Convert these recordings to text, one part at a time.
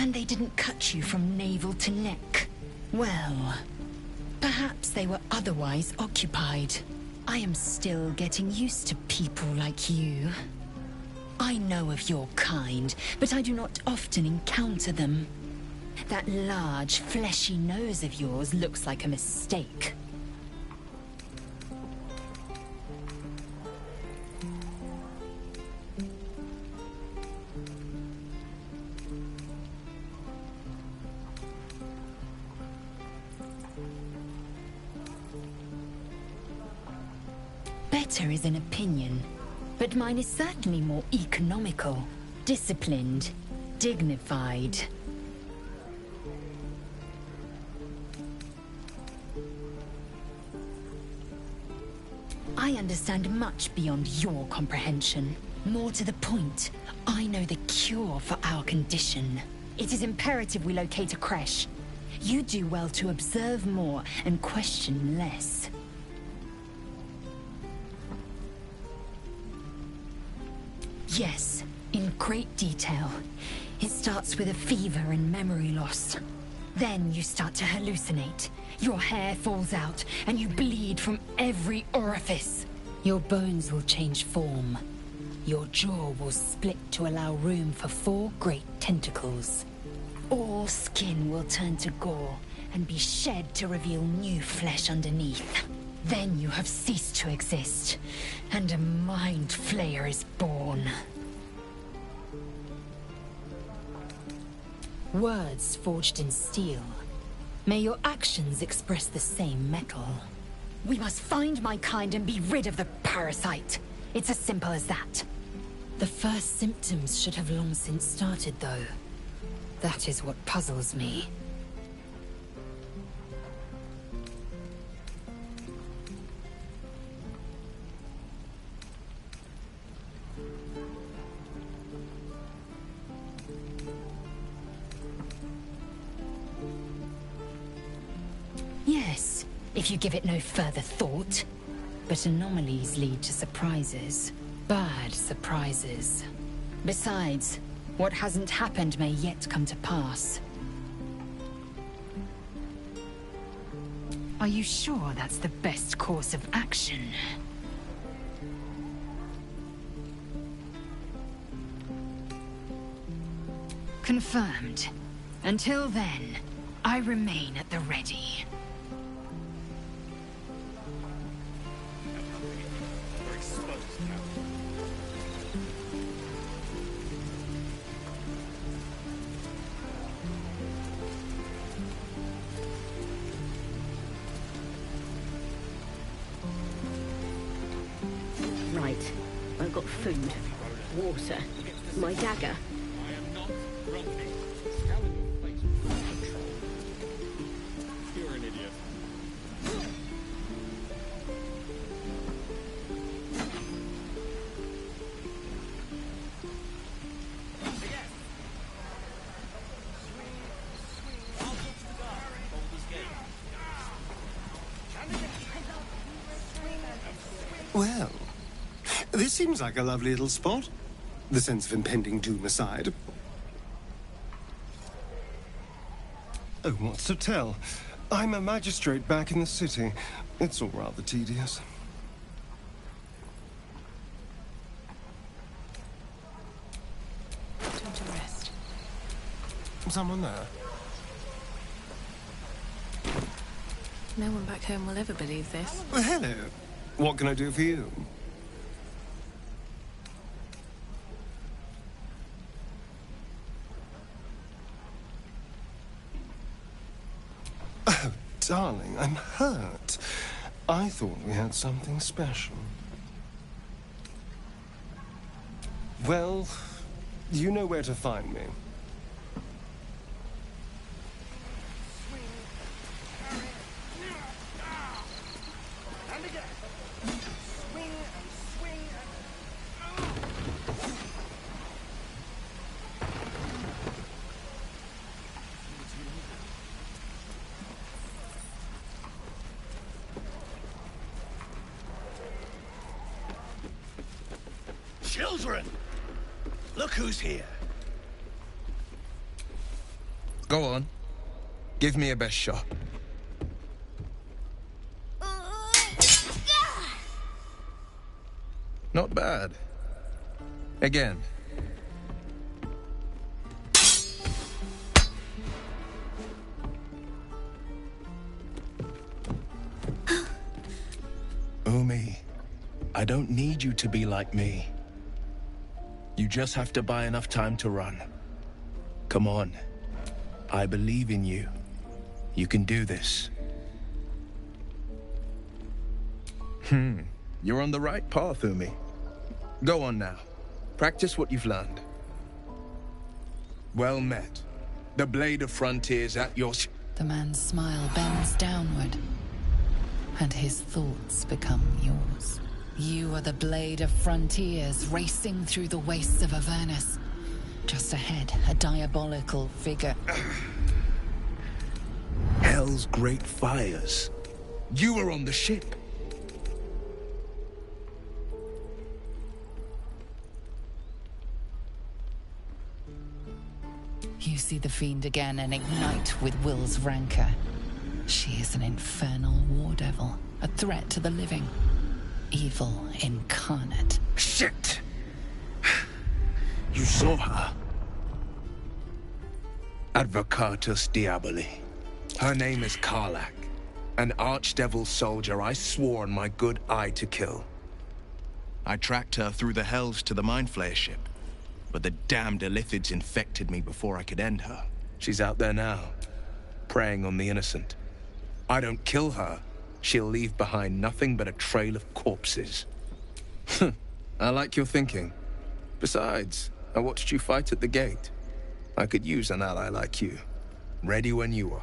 And they didn't cut you from navel to neck. Well, perhaps they were otherwise occupied. I am still getting used to people like you. I know of your kind, but I do not often encounter them. That large, fleshy nose of yours looks like a mistake. Better is an opinion, but mine is certainly more economical, disciplined, dignified. I understand much beyond your comprehension. More to the point, I know the cure for our condition. It is imperative we locate a creche. You do well to observe more and question less. Yes, in great detail. It starts with a fever and memory loss. Then you start to hallucinate. Your hair falls out, and you bleed from every orifice. Your bones will change form. Your jaw will split to allow room for 4 great tentacles. All skin will turn to gore, and be shed to reveal new flesh underneath. Then you have ceased to exist, and a mind flayer is born. Words forged in steel. May your actions express the same metal. We must find my kind and be rid of the parasite. It's as simple as that. The first symptoms should have long since started, though. That is what puzzles me. Yes, if you give it no further thought. But anomalies lead to surprises. Bad surprises. Besides, what hasn't happened may yet come to pass. Are you sure that's the best course of action? Confirmed. Until then, I remain at the ready. Right. I've got food, water, my dagger. I am not grumpy. Scowl in your face with control. You're an idiot. Again. Baldurs Gate. Well, this seems like a lovely little spot. The sense of impending doom aside. Oh, what's to tell? I'm a magistrate back in the city. It's all rather tedious. Time to rest. Someone there? No one back home will ever believe this. Well, hello. What can I do for you? Oh, darling, I'm hurt. I thought we had something special. Well, you know where to find me. Children! Look who's here. Go on. Give me your best shot. Not bad. Again. Umi, I don't need you to be like me. You just have to buy enough time to run. Come on. I believe in you. You can do this. You're on the right path, Umi. Go on now. Practice what you've learned. Well met. The Blade of Frontiers at your... The man's smile bends downward, and his thoughts become yours. You are the Blade of Frontiers, racing through the wastes of Avernus. Just ahead, a diabolical figure. Hell's great fires. You were on the ship. You see the fiend again and ignite with Will's rancor. She is an infernal war devil, a threat to the living. Evil incarnate. Shit! You saw her. Advocatus Diaboli. Her name is Karlach, an archdevil soldier I swore on my good eye to kill. I tracked her through the hells to the Mind Flayer ship, but the damned Illithids infected me before I could end her. She's out there now, preying on the innocent. I don't kill her, she'll leave behind nothing but a trail of corpses. I like your thinking. Besides, I watched you fight at the gate. I could use an ally like you. Ready when you are.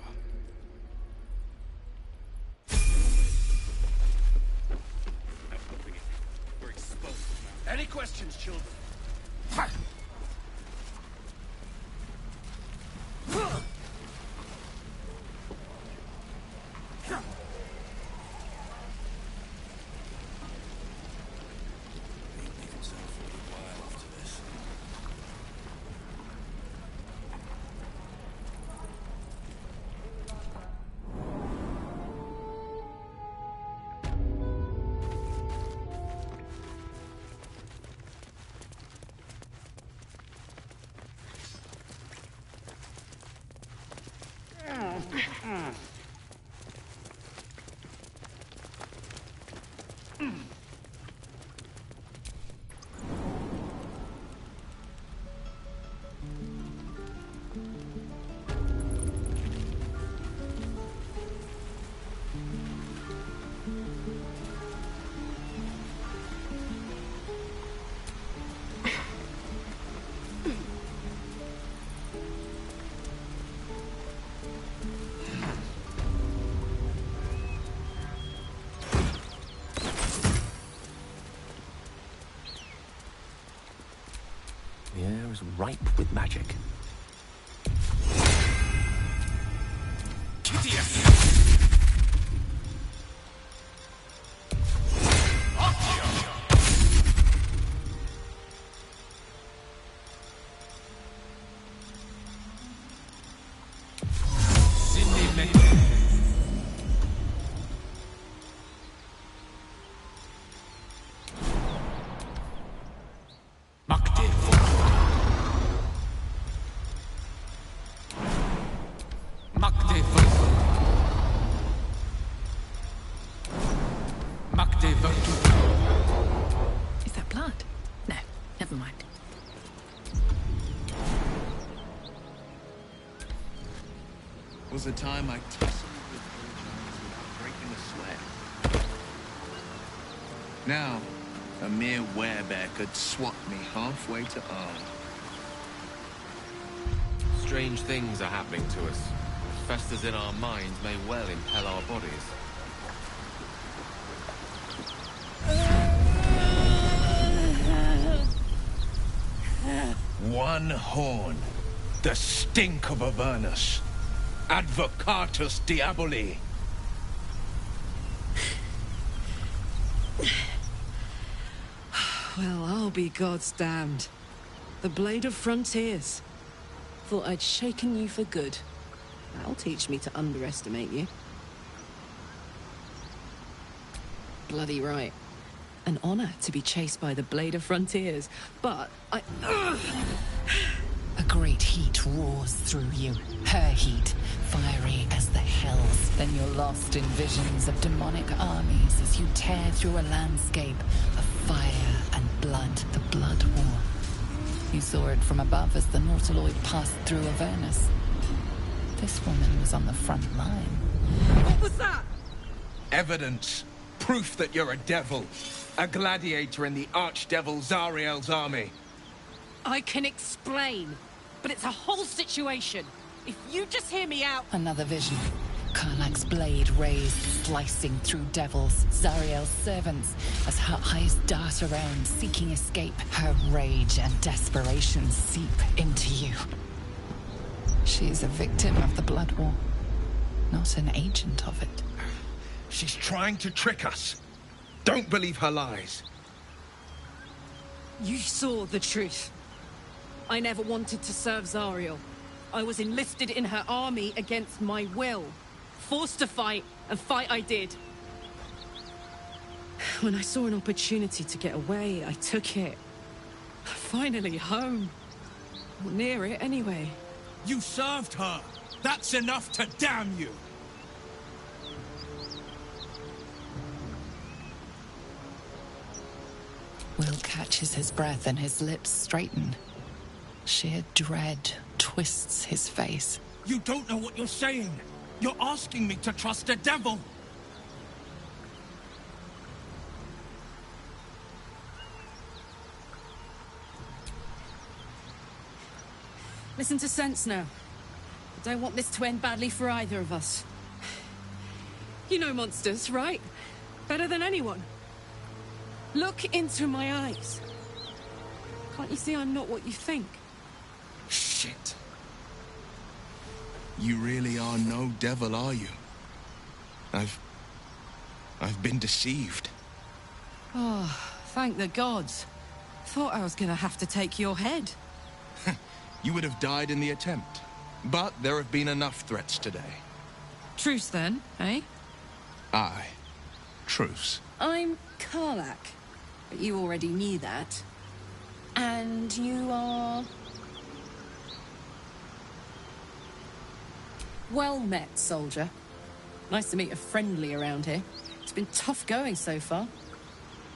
Any questions, children? The air is ripe with magic. Is that blood? No, never mind. Was the time I tussled with Baldurs without breaking a sweat. Now, a mere werebear could swat me halfway to arm. Strange things are happening to us. Festers in our minds may well impel our bodies. One horn. The stink of Avernus. Advocatus Diaboli. Well, I'll be God's damned. The Blade of Frontiers. Thought I'd shaken you for good. That'll teach me to underestimate you. Bloody right. An honor to be chased by the Blade of Frontiers, but Ugh! A great heat roars through you. Her heat, fiery as the hells. Then you're lost in visions of demonic armies as you tear through a landscape of fire and blood. The Blood War. You saw it from above as the Nautiloid passed through Avernus. This woman was on the front line. What was that? Evidence. Proof that you're a devil. A gladiator in the archdevil Zariel's army. I can explain, but it's a whole situation. If you just hear me out... Another vision. Karlach's blade raised, slicing through devils, Zariel's servants, as her eyes dart around, seeking escape. Her rage and desperation seep into you. She is a victim of the Blood War, not an agent of it. She's trying to trick us. Don't believe her lies. You saw the truth. I never wanted to serve Zariel. I was enlisted in her army against my will. Forced to fight, and fight I did. When I saw an opportunity to get away, I took it. Finally home. Or near it, anyway. You served her. That's enough to damn you. Will catches his breath and his lips straighten. Sheer dread twists his face. You don't know what you're saying. You're asking me to trust a devil. Listen to sense now. I don't want this to end badly for either of us. You know monsters, right? Better than anyone. Look into my eyes. Can't you see I'm not what you think? Shit. You really are no devil, are you? I've been deceived. Oh, thank the gods. Thought I was gonna have to take your head. You would have died in the attempt. But there have been enough threats today. Truce then, eh? Aye. Truce. I'm Karlach. But you already knew that. And you are... Well met, soldier. Nice to meet a friendly around here. It's been tough going so far.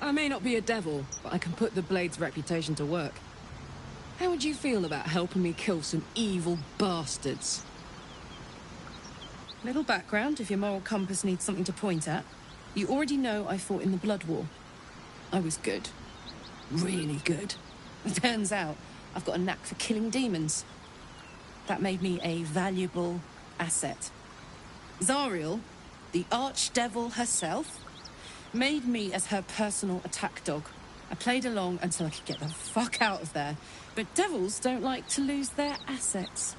I may not be a devil, but I can put the Blade's reputation to work. How would you feel about helping me kill some evil bastards? Little background, if your moral compass needs something to point at. You already know I fought in the Blood War. I was good. Really good. Turns out, I've got a knack for killing demons. That made me a valuable asset. Zariel, the archdevil herself, made me as her personal attack dog. I played along until I could get the fuck out of there. But devils don't like to lose their assets.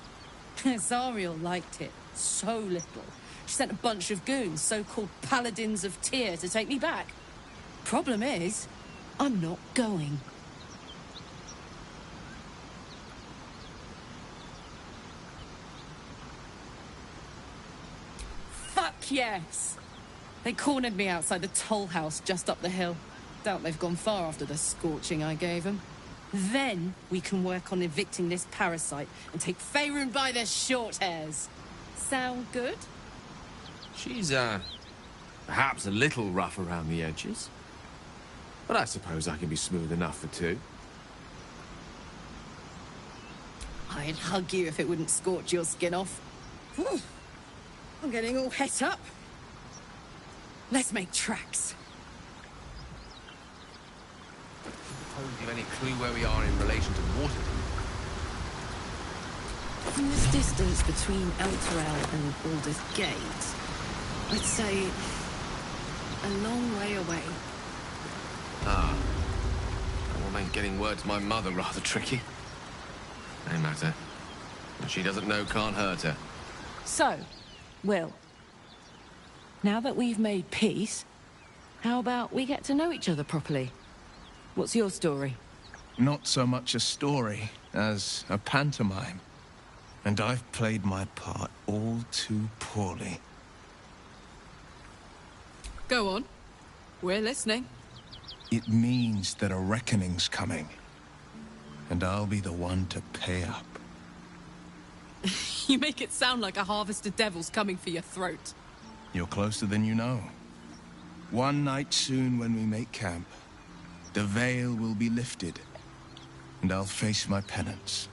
Zariel liked it so little. She sent a bunch of goons, so-called paladins of Tyr, to take me back. Problem is, I'm not going. Fuck yes! They cornered me outside the toll house just up the hill. Doubt they've gone far after the scorching I gave them. Then we can work on evicting this parasite and take Faerun by the short hairs. Sound good? She's, perhaps a little rough around the edges. But I suppose I can be smooth enough for two. I'd hug you if it wouldn't scorch your skin off. Whew. I'm getting all het up. Let's make tracks. Suppose you've any clue where we are in relation to Waterdeep? From this distance between Elturel and Baldurs Gate, I'd say a long way away. Ah. That will make getting word to my mother rather tricky. No matter. What she doesn't know can't hurt her. So, Will, now that we've made peace, how about we get to know each other properly? What's your story? Not so much a story as a pantomime. And I've played my part all too poorly. Go on. We're listening. It means that a reckoning's coming. And I'll be the one to pay up. You make it sound like a harvest of devils coming for your throat. You're closer than you know. One night soon when we make camp, the veil will be lifted, and I'll face my penance.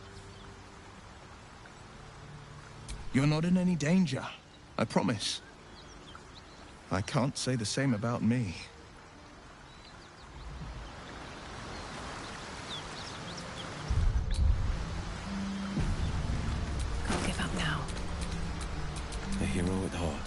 You're not in any danger, I promise. I can't say the same about me. Can't give up now. A hero at heart.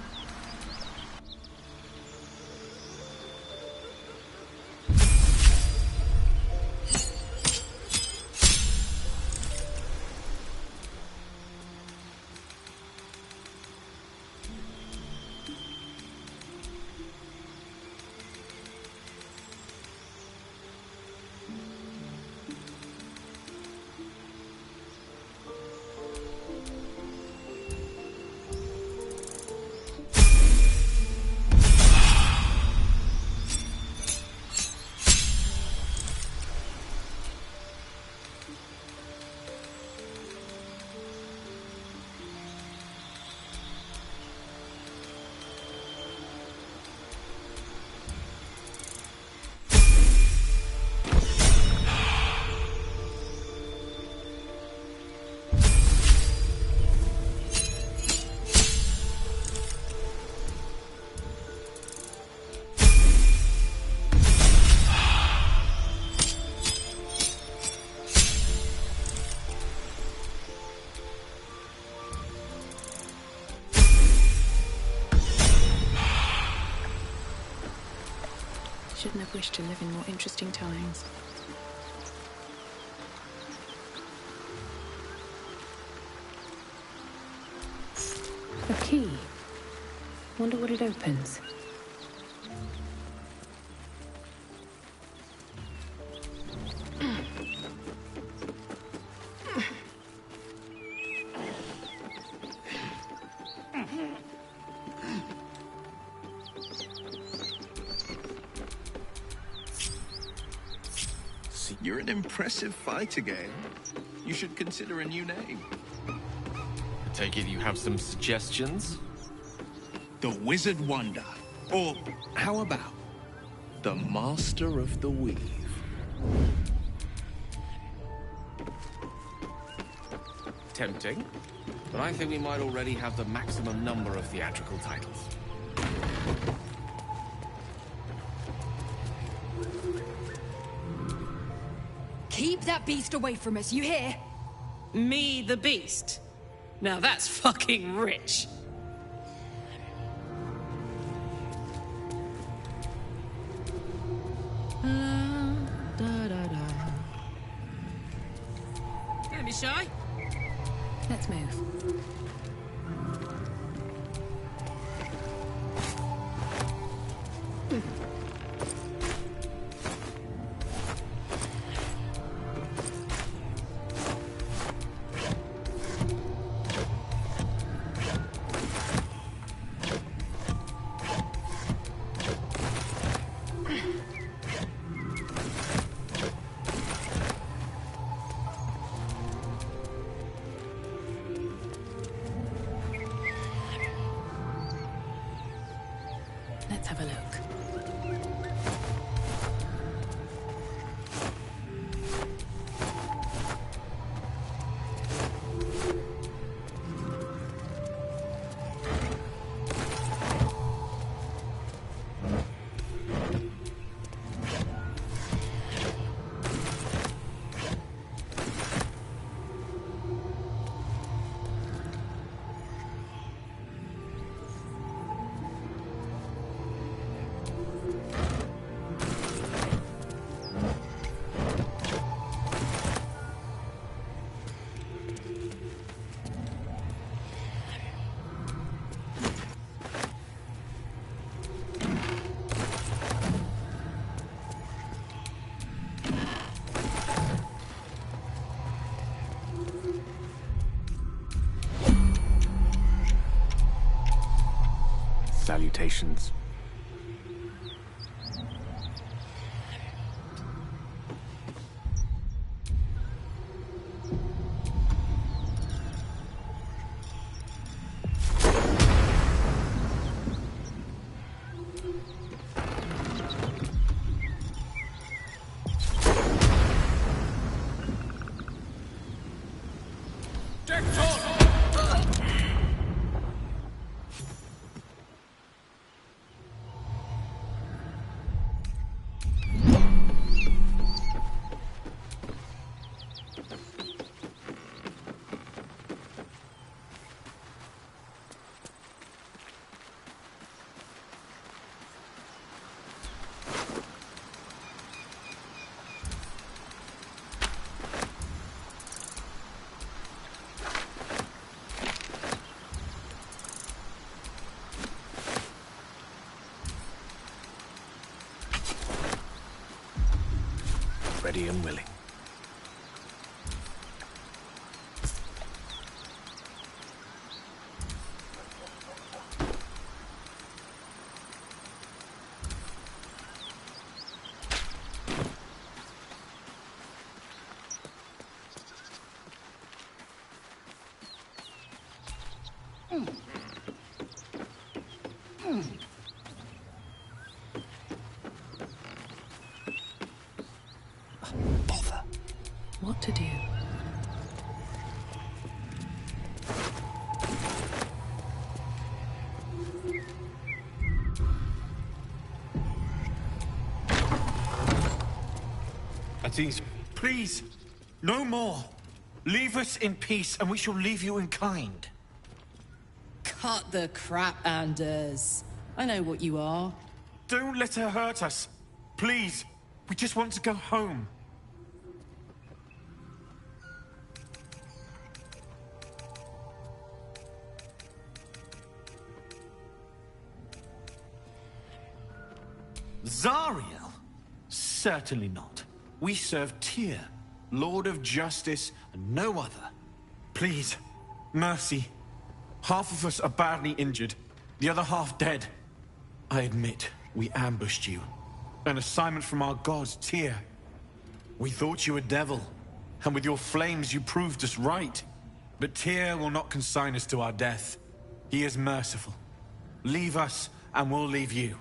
Shouldn't have wished to live in more interesting times. A key. Wonder what it opens. You're an impressive fighter, game. You should consider a new name. I take it you have some suggestions? The Wizard Wonder. Or how about The Master of the Weave. Tempting. But I think we might already have the maximum number of theatrical titles. Keep that beast away from us, you hear? Me, the beast? Now that's fucking rich. Don't be shy. Let's move. Let's have a look. salutations. Ready and willing. What to do? At ease. Please, no more. Leave us in peace, and we shall leave you in kind. Cut the crap, Anders. I know what you are. Don't let her hurt us. Please, we just want to go home. Zariel? Certainly not. We serve Tyr, Lord of Justice, and no other. Please, mercy. Half of us are badly injured, the other half dead. I admit, we ambushed you. An assignment from our god, Tyr. We thought you a devil, and with your flames you proved us right. But Tyr will not consign us to our death. He is merciful. Leave us, and we'll leave you.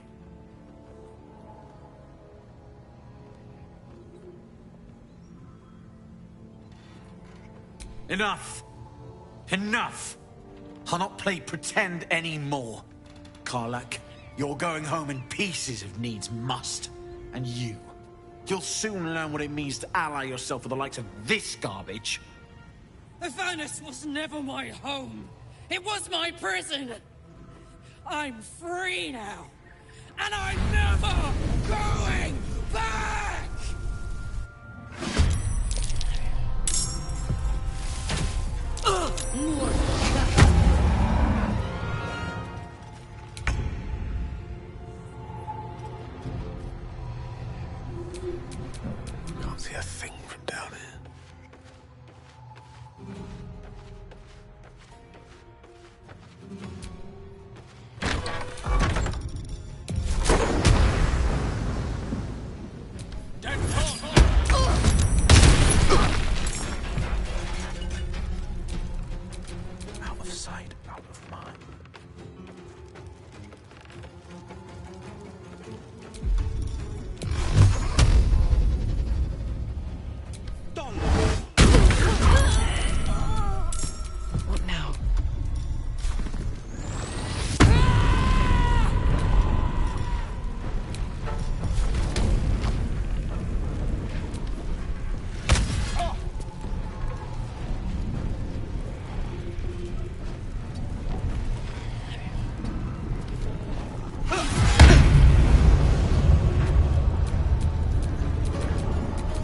Enough! Enough! I'll not play pretend anymore. Karlach, you're going home in pieces if needs must. And you'll soon learn what it means to ally yourself with the likes of this garbage. Avernus was never my home. It was my prison. I'm free now. And I'm never going back! More. Can't see a thing from down here. Out of sight, out of mind. What now?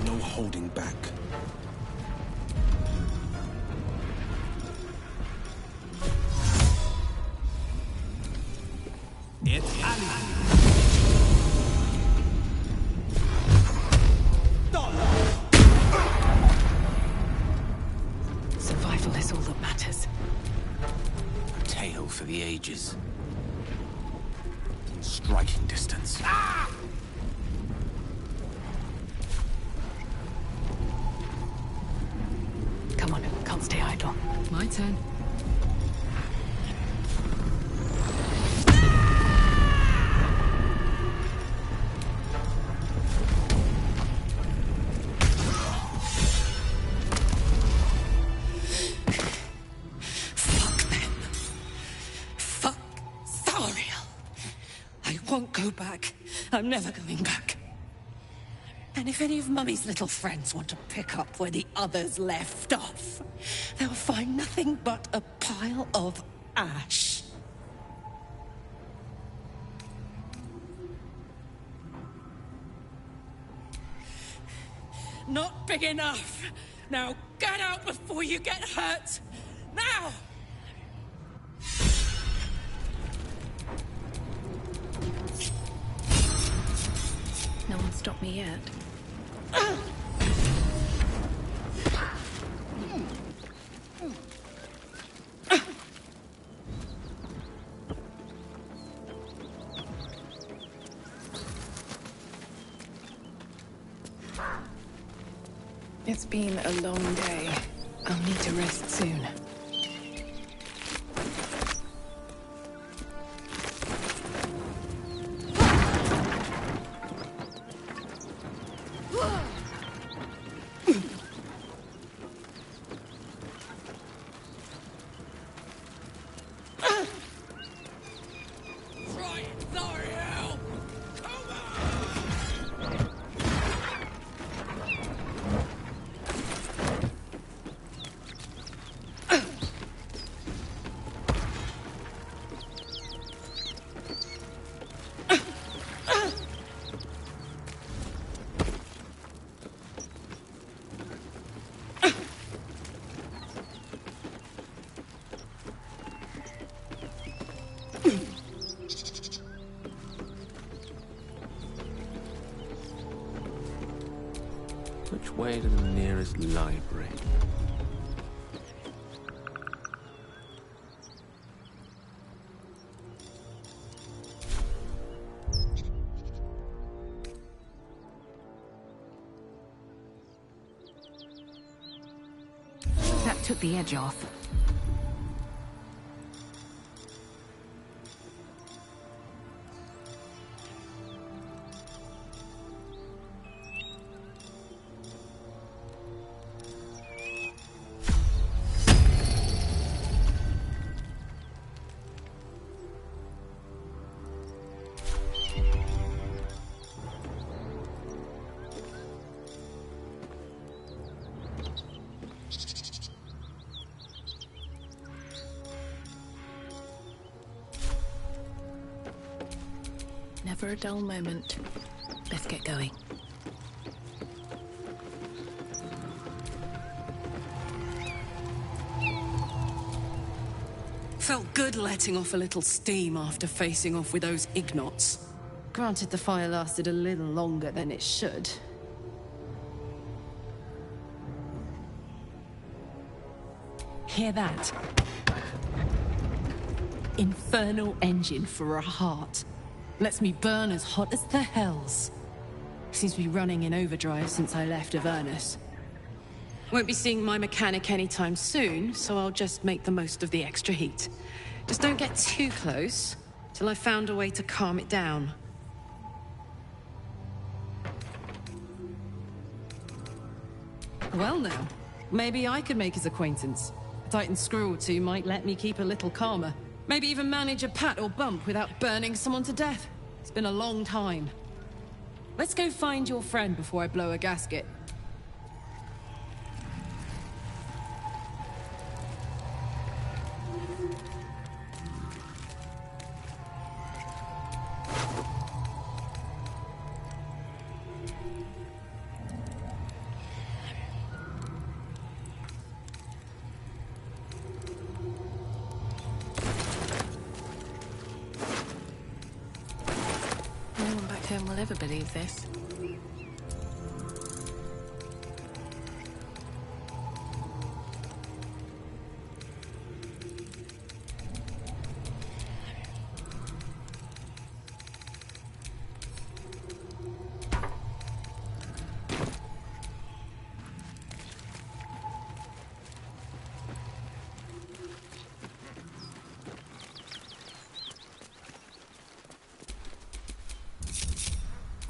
No holding back. It's Ali. Survival is all that matters. A tale for the ages. striking distance. Come on, can't stay idle. My turn. Won't go back. I'm never going back. And if any of Mummy's little friends want to pick up where the others left off, they'll find nothing but a pile of ash. Not big enough. Now get out before you get hurt. Now! No one stopped me yet. It's been a long day. I'll need to rest soon. Which way to the nearest library? That took the edge off. Never a dull moment. Let's get going. Felt good letting off a little steam after facing off with those Ignots. Granted, the fire lasted a little longer than it should. Hear that? Infernal engine for a heart. Lets me burn as hot as the hells. Seems to be running in overdrive since I left Avernus. Won't be seeing my mechanic anytime soon, so I'll just make the most of the extra heat. Just don't get too close, till I've found a way to calm it down. Well now, maybe I could make his acquaintance. A Titan screw or two might let me keep a little calmer. Maybe even manage a pat or bump without burning someone to death. It's been a long time. Let's go find your friend before I blow a gasket. No one back home will ever believe this.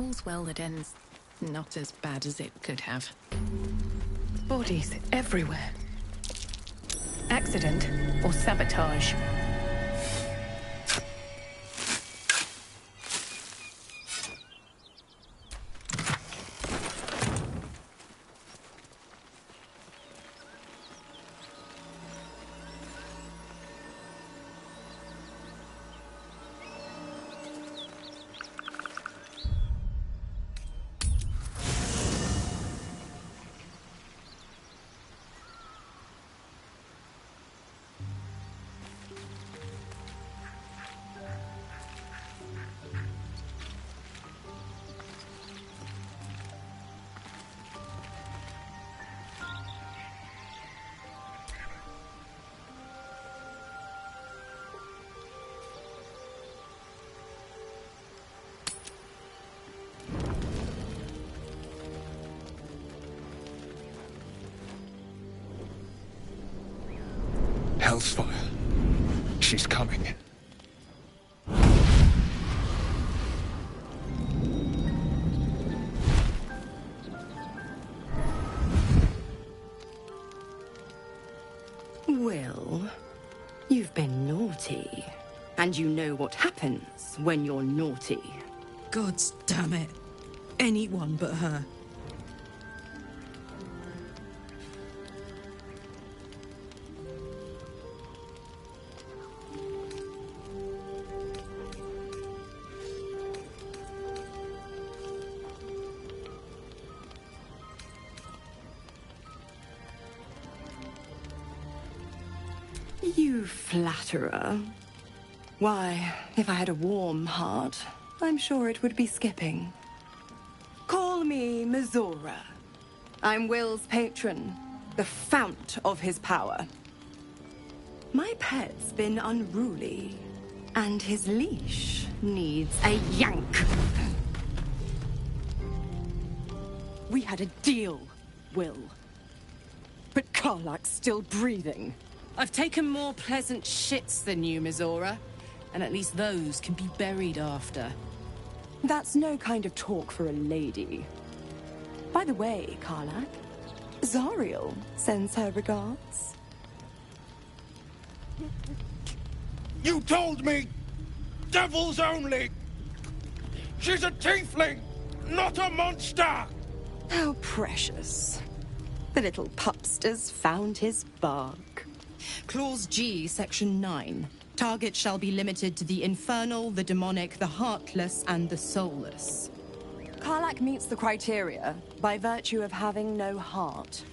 all's well that ends not as bad as it could have. Bodies everywhere. Accident or sabotage? Hellsfire. She's coming. Will, you've been naughty. And you know what happens when you're naughty. God damn it. Anyone but her. You flatterer. Why, if I had a warm heart, I'm sure it would be skipping. Call me Mizora. I'm Will's patron, the fount of his power. My pet's been unruly, and his leash needs a yank. We had a deal, Will. But Karlach's still breathing. I've taken more pleasant shits than you, Mizora. And at least those can be buried after. That's no kind of talk for a lady. By the way, Karlach, Zariel sends her regards. You told me! Devils only! She's a tiefling, not a monster! How precious. The little pupster's found his bark. Clause G, Section 9. Target shall be limited to the infernal, the demonic, the heartless, and the soulless. Karlach meets the criteria by virtue of having no heart.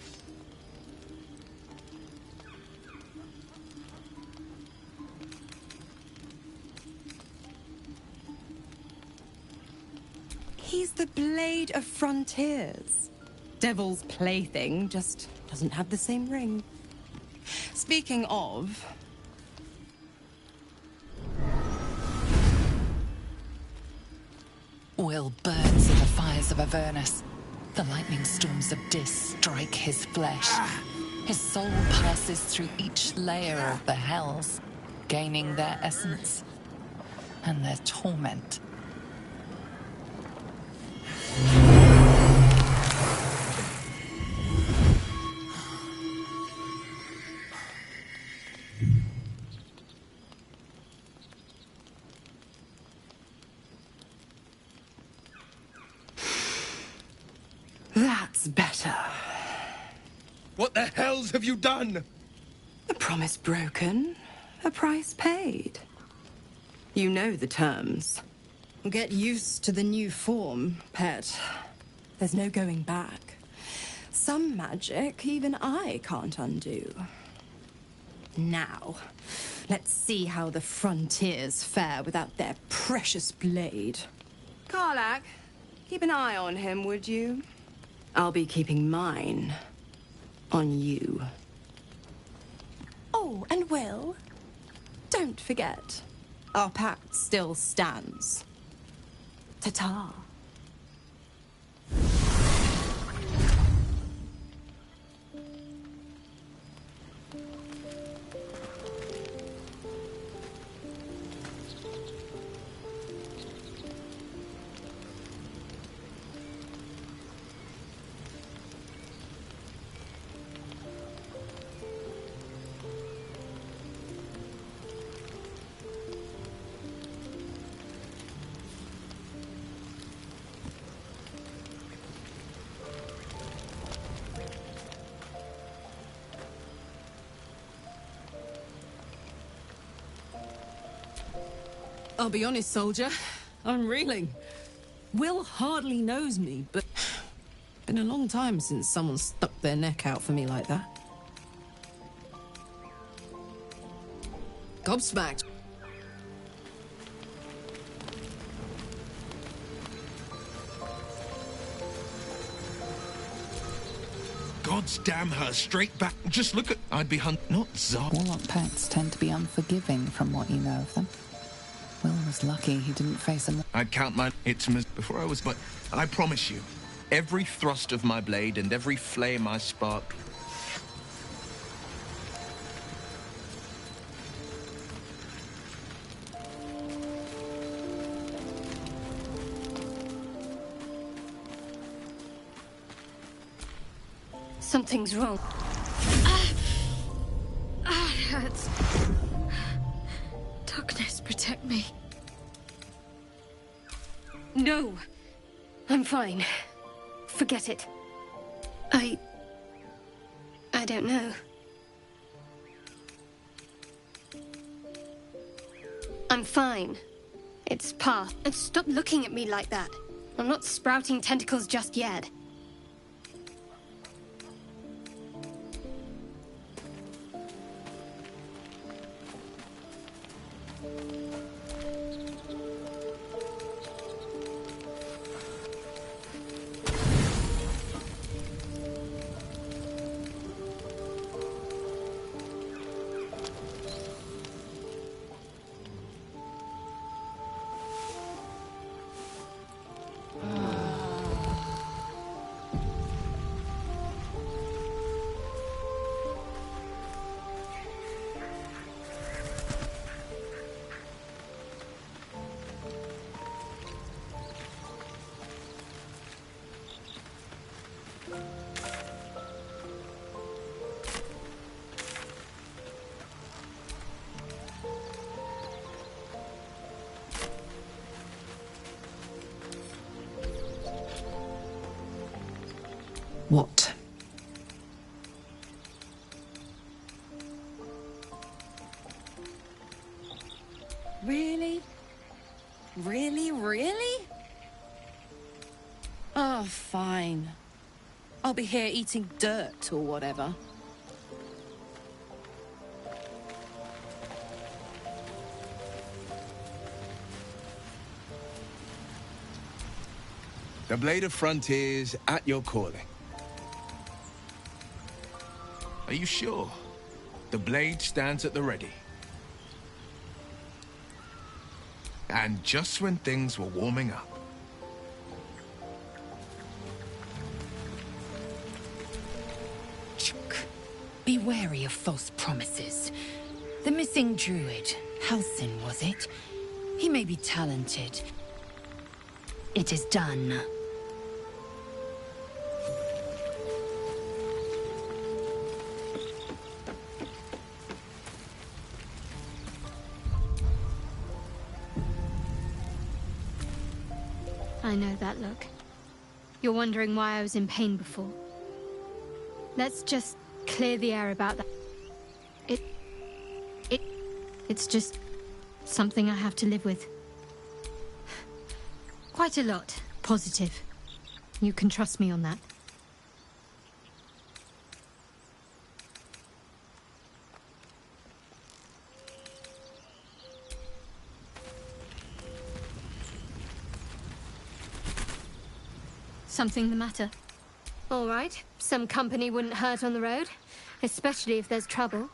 He's the Blade of Frontiers. Devil's plaything, just doesn't have the same ring. Speaking of... Will burns in the fires of Avernus. The lightning storms of Dis strike his flesh. His soul passes through each layer of the hells, gaining their essence and their torment. That's better. What the hells have you done? A promise broken, a price paid. You know the terms. Get used to the new form, pet. There's no going back. Some magic even I can't undo. Now, let's see how the frontiers fare without their precious blade. Karlach, keep an eye on him, would you? I'll be keeping mine on you. Oh, and Will, don't forget, our pact still stands. Ta-ta. I'll be honest, soldier. I'm reeling. Will hardly knows me, but... been a long time since someone stuck their neck out for me like that. Gobsmacked. God's damn her, straight back. Just look at... I'd be not Zar. Warlock pets tend to be unforgiving from what you know of them. Will was lucky he didn't face a... I'd count my... before I was... But I promise you, every thrust of my blade and every flame I spark... Something's wrong. It hurts. Darkness, protect me. No. I'm fine. Forget it. I don't know. I'm fine. It's past. And stop looking at me like that. I'm not sprouting tentacles just yet. What? Really? Really? Oh, fine. I'll be here eating dirt or whatever. The Blade of Frontiers at your calling. Are you sure? The blade stands at the ready. And just when things were warming up. Be wary of false promises. The missing druid, Halsin, was it? He may be talented. It is done. I know that look. You're wondering why I was in pain before. Let's just clear the air about that. It's just something I have to live with. Quite a lot. Positive. You can trust me on that. Something the matter? All right. Some company wouldn't hurt on the road, especially if there's trouble.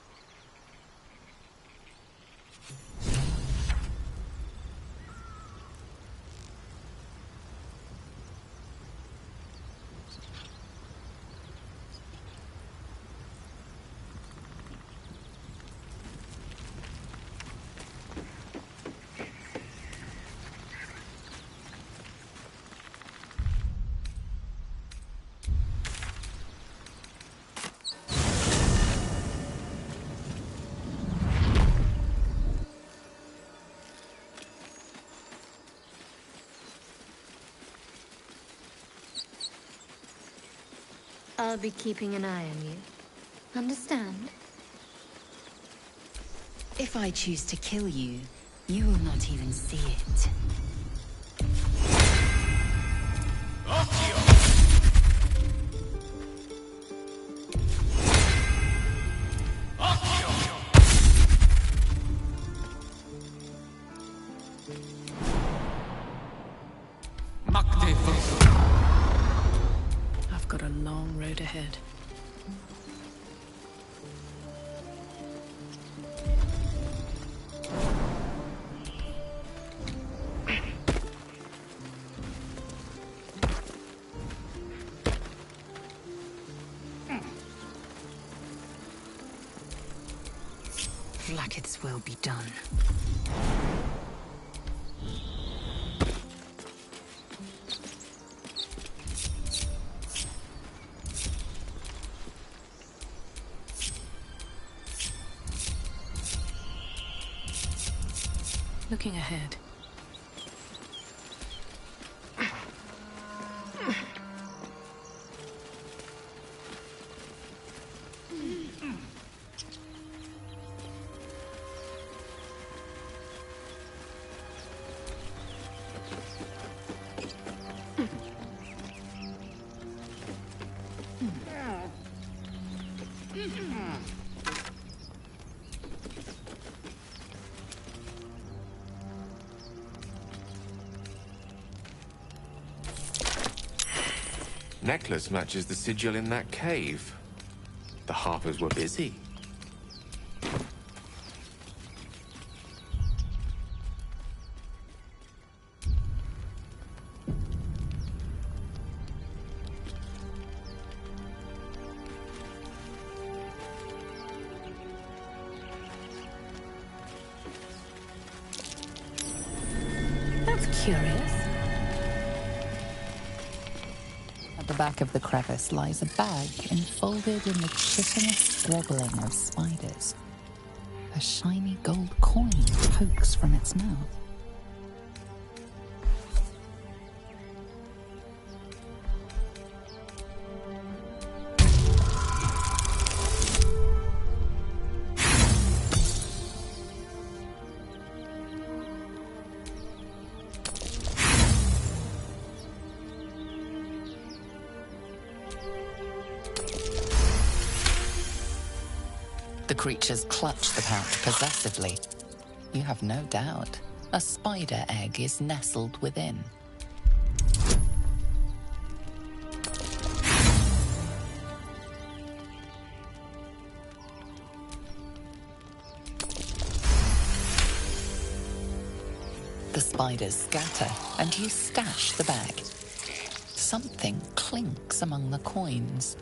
I'll be keeping an eye on you. Understand? If I choose to kill you, You will not even see it. I've got a long road ahead. Blacketh's will be done. Looking ahead. Necklace matches the sigil in that cave. The Harpers were busy. That's curious. At the back of the crevice lies a bag enfolded in the chitinous throbbling of spiders. A shiny gold coin pokes from its mouth. The creatures clutch the pouch possessively. You have no doubt. A spider egg is nestled within. The spiders scatter, and you stash the bag. Something clinks among the coins.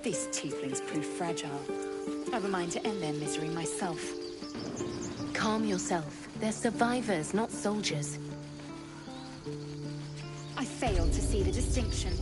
These tieflings prove fragile. I've a mind to end their misery myself. Calm yourself. They're survivors, not soldiers. I fail to see the distinction.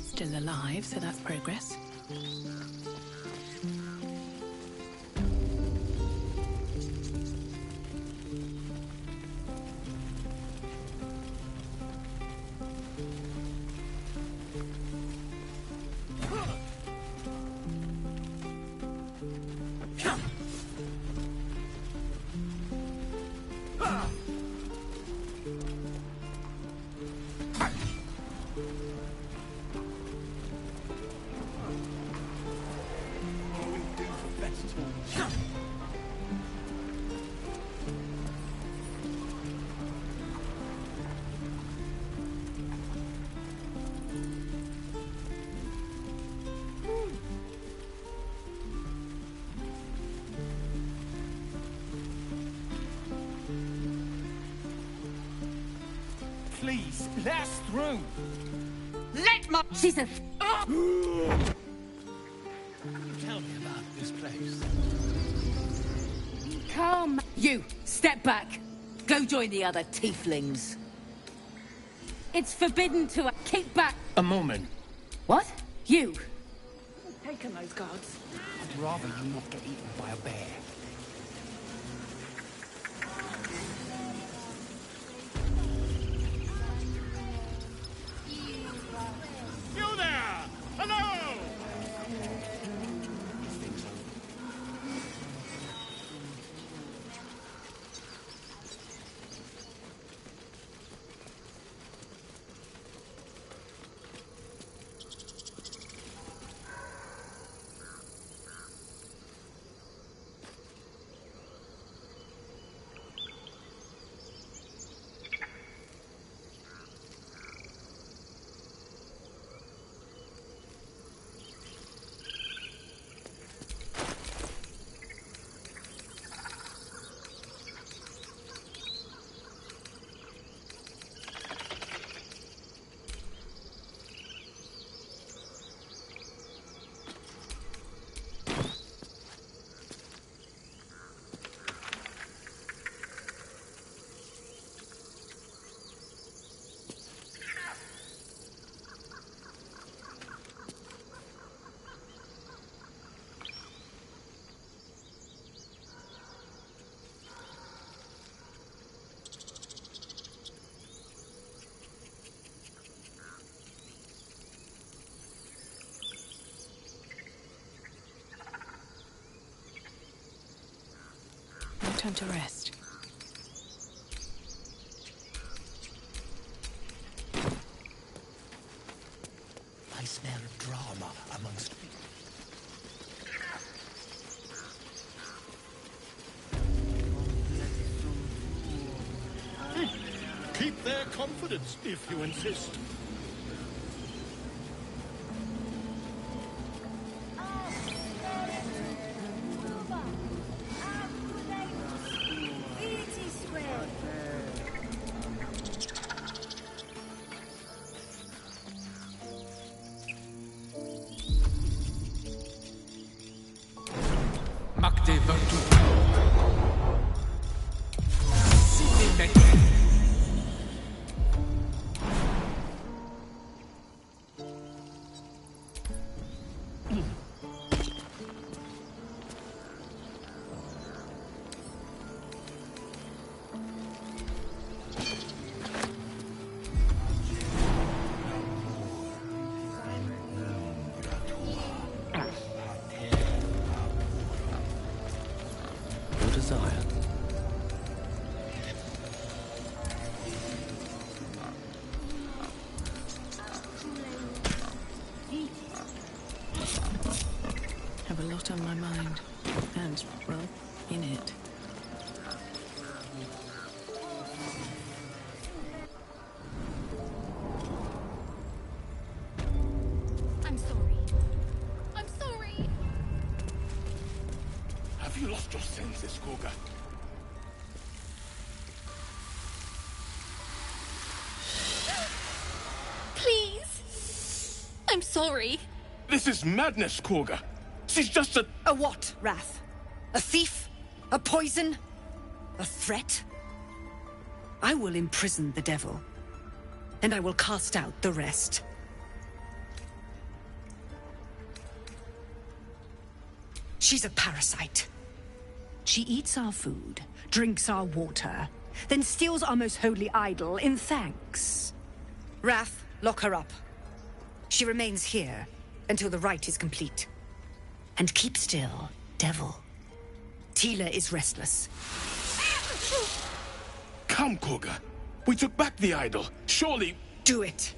Still alive, so that's progress. Please, let us through. Let my... She's a... Tell me about this place. Calm. You, step back. Go join the other tieflings. It's forbidden to... Keep back. A moment. What? You. Taken those guards. I'd rather you not get eaten by a bear. You there! Hello! No time to rest. I smell drama amongst people. Keep their confidence if you insist. Have a lot on my mind. And, well, in it. I'm sorry. I'm sorry. Have you lost your senses, Gorga? Please. I'm sorry. This is madness, Gorga. She's just a... A what, Wrath? A thief? A poison? A threat? I will imprison the devil, and I will cast out the rest. She's a parasite. She eats our food, drinks our water, then steals our most holy idol in thanks. Wrath, lock her up. She remains here until the rite is complete. And keep still, devil. Tila is restless. Come, Koga. We took back the idol. Surely... Do it.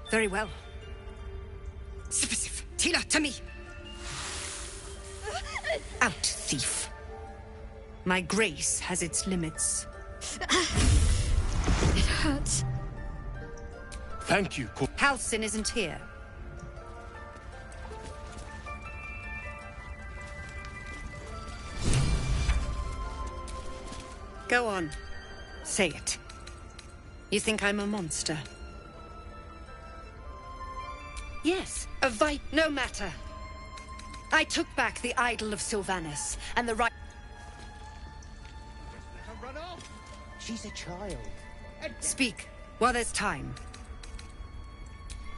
Very well. Sif, Tila, to me! Out, thief. My grace has its limits. It hurts. Thank you, Halsin isn't here. Go on. Say it. You think I'm a monster? Yes, a vipe. No matter. I took back the idol of Sylvanas, and the right... Let her run off! She's a child. Speak, while there's time.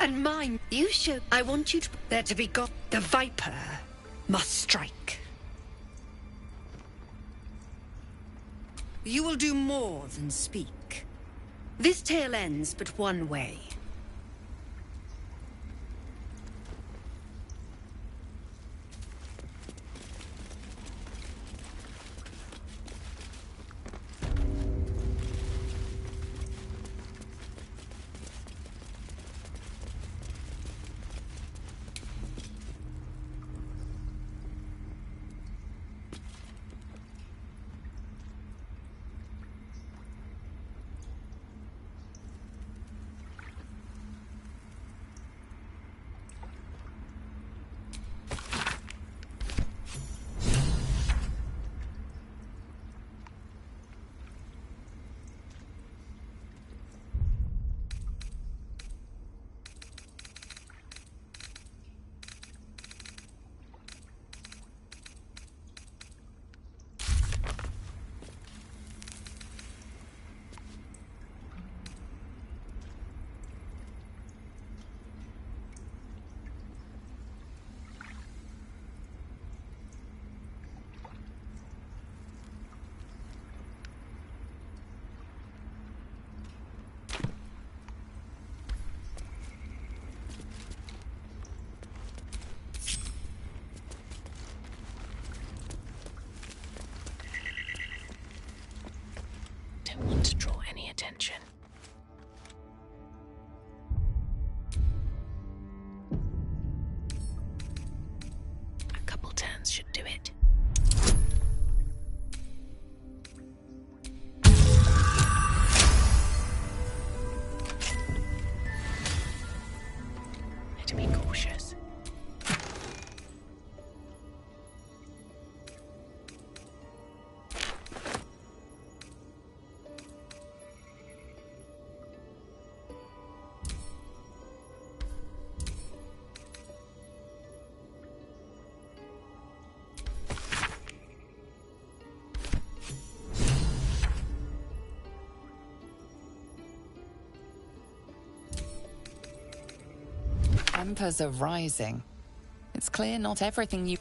And mine, you should... I want you to... There to be got... The Viper must strike. You will do more than speak. This tale ends but one way. Want to draw any attention. A couple turns should do it. Better be cautious. Tempers are rising. It's clear not everything you...